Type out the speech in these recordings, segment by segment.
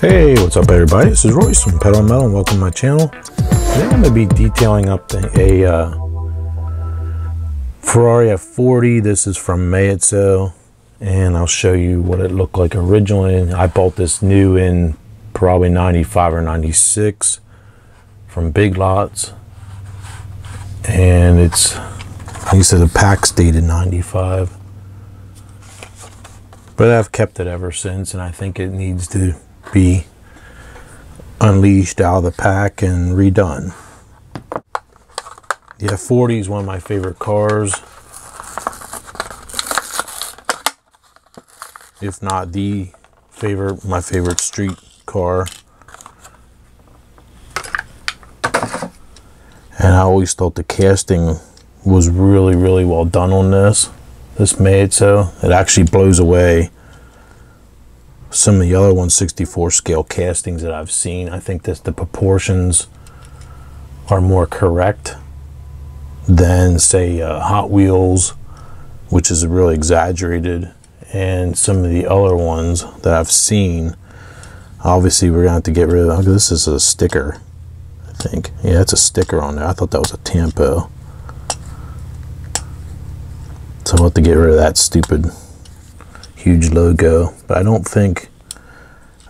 Hey, what's up everybody? This is Royce from Pedal Metal and welcome to my channel. Today I'm going to be detailing up a Ferrari F40. This is from Mayetso, and I'll show you what it looked like originally. I bought this new in probably 95 or 96 from Big Lots, and it's, like I said, the pack's dated 95, but I've kept it ever since, and I think it needs to be unleashed out of the pack and redone. The F40 is one of my favorite cars, if not the favorite, my favorite street car. And I always thought the casting was really well done on this Mayetso. It actually blows away some of the other 1/64 scale castings that I've seen. I think that the proportions are more correct than, say, Hot Wheels, which is really exaggerated, and some of the other ones that I've seen. Obviously we're gonna have to get rid of, this is a sticker, I think. Yeah, it's a sticker on there. I thought that was a tampo. So we'll have to get rid of that stupid huge logo. But I don't think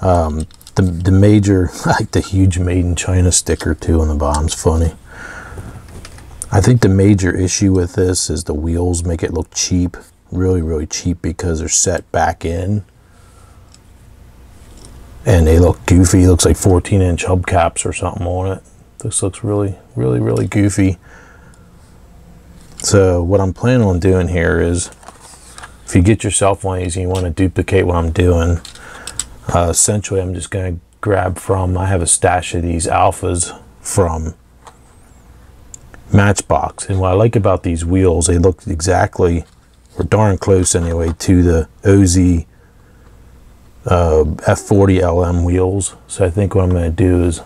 the major, like the huge made in China sticker too on the bottom's funny. I think the major issue with this is the wheels make it look cheap, really cheap, because they're set back in and they look goofy. It looks like 14-inch hubcaps or something on it. This looks really goofy. So what I'm planning on doing here is, if you get yourself one of these and you want to duplicate what I'm doing, essentially I'm just going to grab from, I have a stash of these alphas from Matchbox, and what I like about these wheels, they look exactly, or darn close anyway, to the OZ F40 LM wheels. So I think what I'm going to do is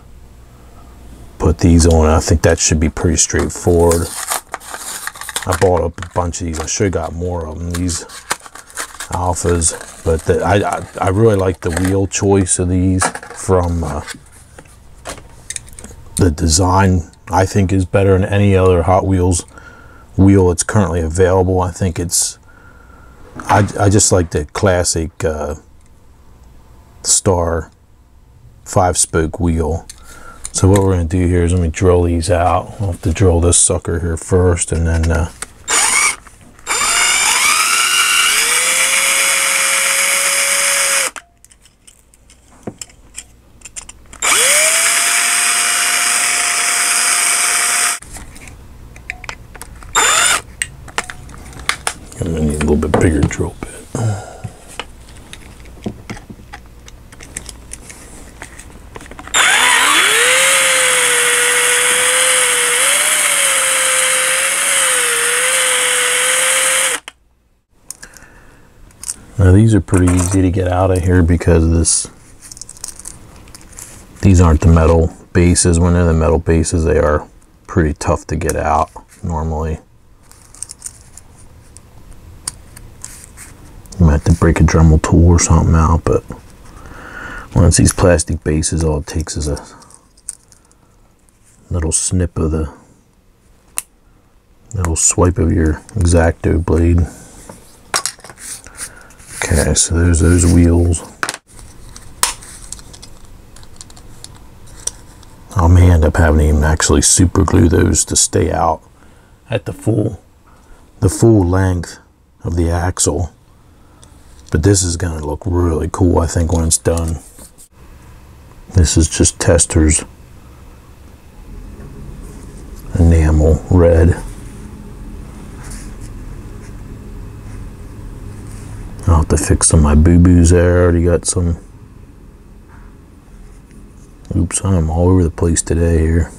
put these on. I think that should be pretty straightforward. I bought up a bunch of these. I should have got more of them, these alphas, but I really like the wheel choice of these. From the design, I think, is better than any other Hot Wheels wheel that's currently available. I think it's, I just like the classic Star 5-spoke wheel. So what we're going to do here is, let me drill these out. I'll have to drill this sucker here first, and then I'm going to need a little bit bigger drill bit. Now these are pretty easy to get out of here because of this. These aren't the metal bases. When they're the metal bases, they are pretty tough to get out normally. You might have to break a Dremel tool or something out, but once these plastic bases, all it takes is a little snip of the little swipe of your X-Acto blade. Okay, so there's those wheels. I may end up having to even actually super glue those to stay out at the full length of the axle. But this is going to look really cool, I think, when it's done. This is just Tester's enamel red. I'll have to fix some of my boo-boos there. I already got some. Oops, I'm all over the place today here.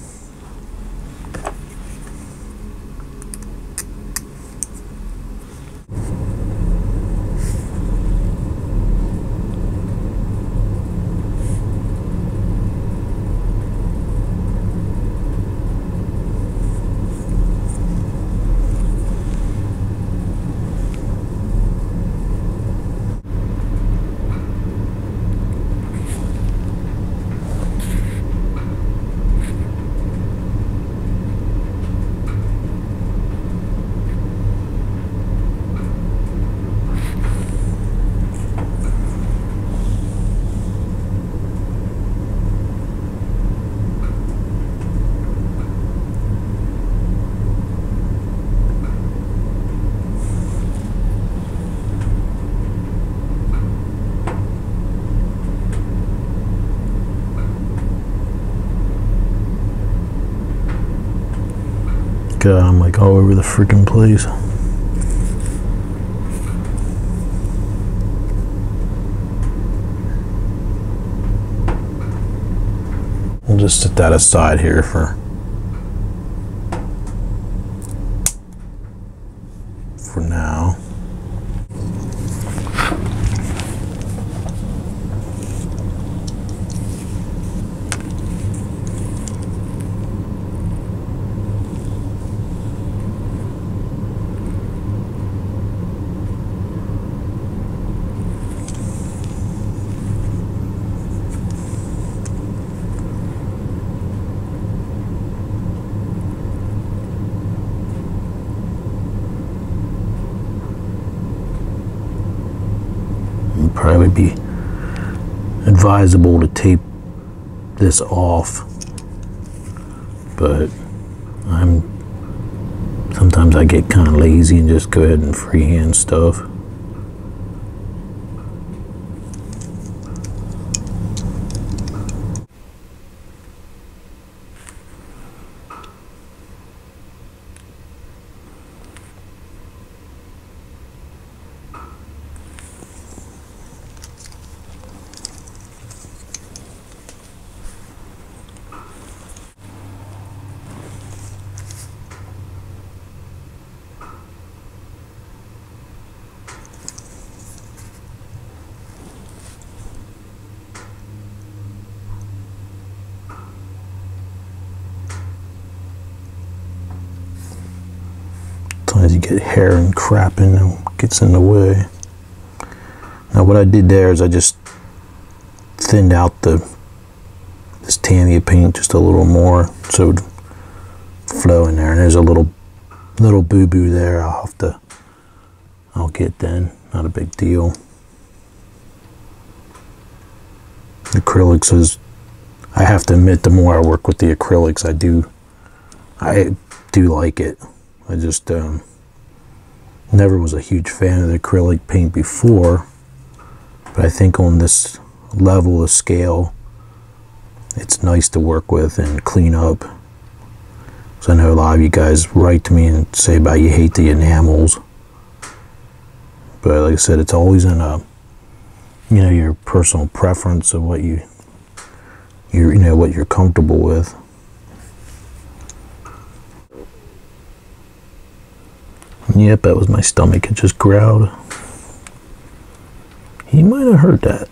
shot, I'm like all over the freaking place. We'll just set that aside here for now. Probably be advisable to tape this off, but sometimes I get kind of lazy and just go ahead and freehand stuff. Sometimes you get hair and crap in and gets in the way. Now what I did there is I just thinned out this Tamiya paint just a little more so it would flow in there, and there's a little boo-boo there I'll get then, not a big deal. Acrylics is, I have to admit, the more I work with the acrylics, I do like it. I just never was a huge fan of the acrylic paint before, but I think on this level of scale it's nice to work with and clean up. So I know a lot of you guys write to me and say about you hate the enamels, but like I said, it's always in your personal preference of what what you're comfortable with. Yep, that was my stomach. It just growled. He might have heard that.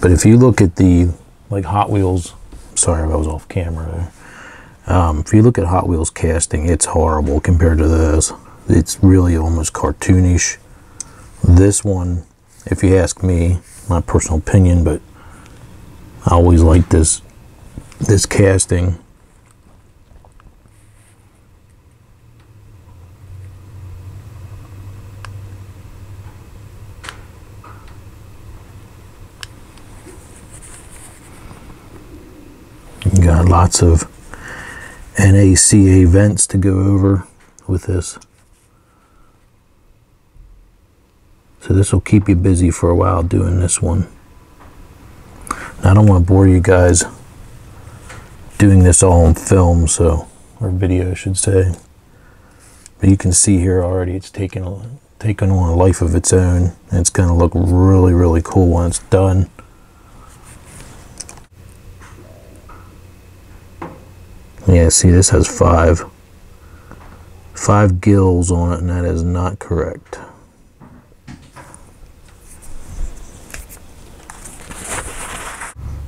But if you look at like Hot Wheels, sorry I was off camera there. If you look at Hot Wheels casting, it's horrible compared to this. It's really almost cartoonish. This one, if you ask me, my personal opinion, but I always like this casting. You got lots of NACA vents to go over with this. So this will keep you busy for a while doing this one. Now, I don't want to bore you guys doing this all on film, or video I should say. But you can see here already it's taken on a life of its own, and it's going to look really, really cool when it's done. Yeah, see, this has five gills on it, and that is not correct.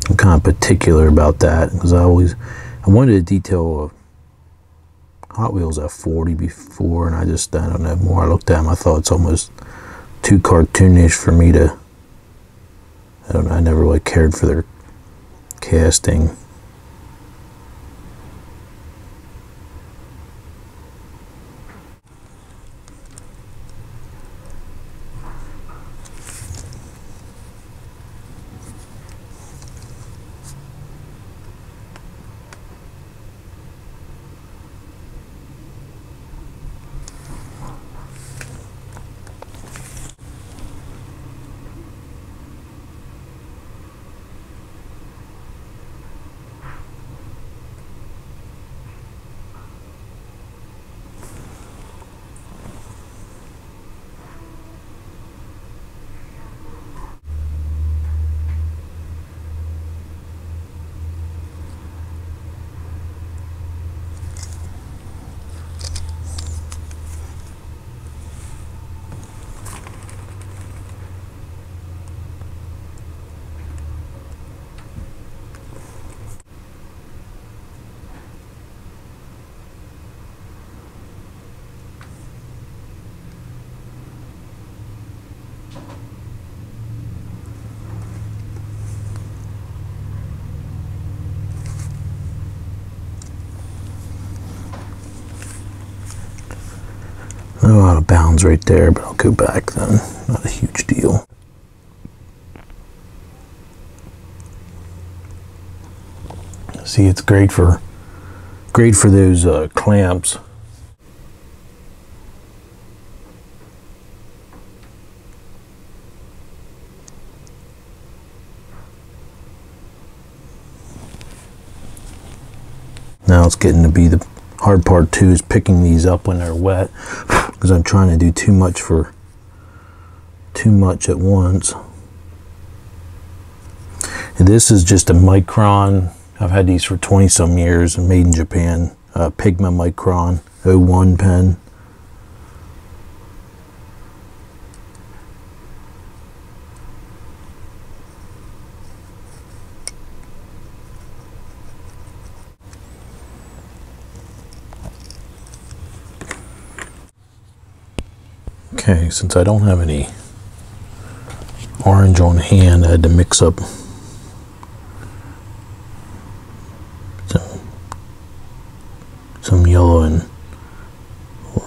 I'm kind of particular about that because I wanted to detail a Hot Wheels F40 before, and I don't know, the more I looked at them, I thought it's almost too cartoonish for me to, I don't know, I never really cared for their casting. little out of bounds right there, but I'll go back then. Not a huge deal. See, it's great for those clamps. Now it's getting to be the hard part too, is picking these up when they're wet, because I'm trying to do too much at once. And this is just a micron. I've had these for 20 some years and made in Japan. Pigma Micron 01 pen. Okay, since I don't have any orange on hand, I had to mix up some yellow and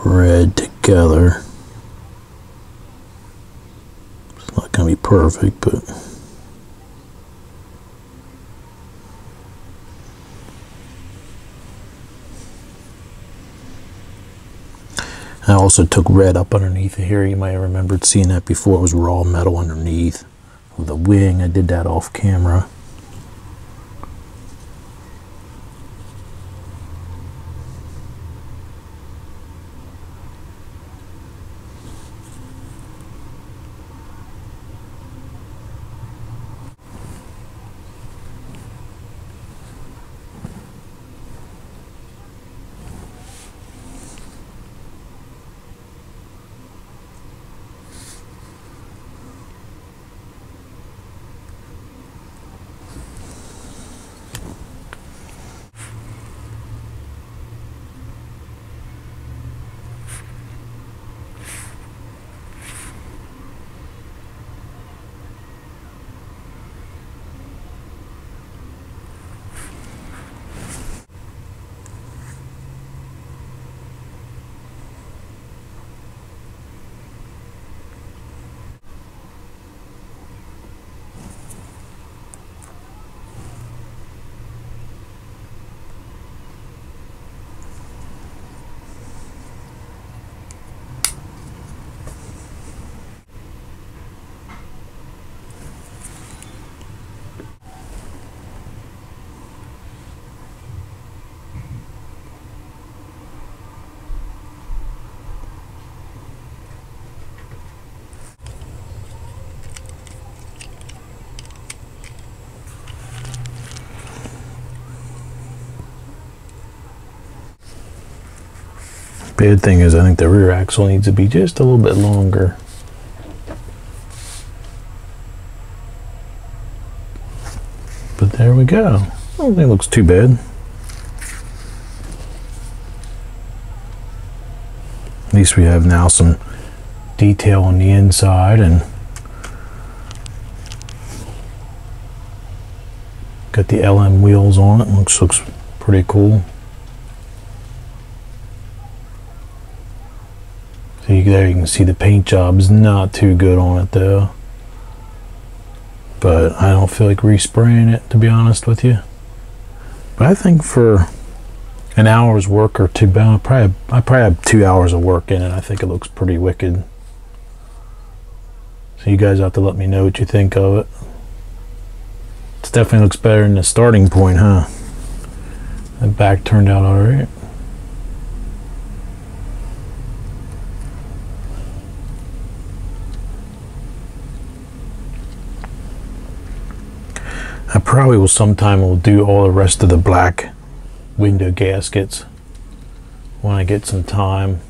red together. It's not going to be perfect, but I also took red up underneath here. You might have remembered seeing that before. It was raw metal underneath with a wing. I did that off camera. Bad thing is I think the rear axle needs to be just a little bit longer. But there we go. I don't think it looks too bad. At least we have now some detail on the inside, and got the LM wheels on it. Looks pretty cool. See, there you can see the paint job is not too good on it though. But I don't feel like respraying it, to be honest with you. But I think for an hour's work or two, I probably have 2 hours of work in it. I think it looks pretty wicked. So you guys have to let me know what you think of it. It definitely looks better than the starting point, huh? The back turned out alright. I probably will do all the rest of the black window gaskets when I get some time.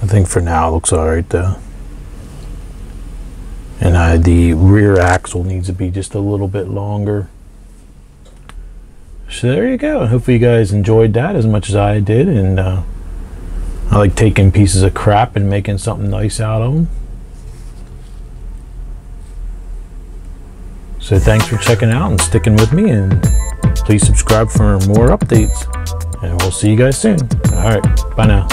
I think for now it looks alright though. And the rear axle needs to be just a little bit longer. So there you go. Hopefully you guys enjoyed that as much as I did. And I like taking pieces of crap and making something nice out of them. So thanks for checking out and sticking with me, and please subscribe for more updates, and we'll see you guys soon. All right, bye now.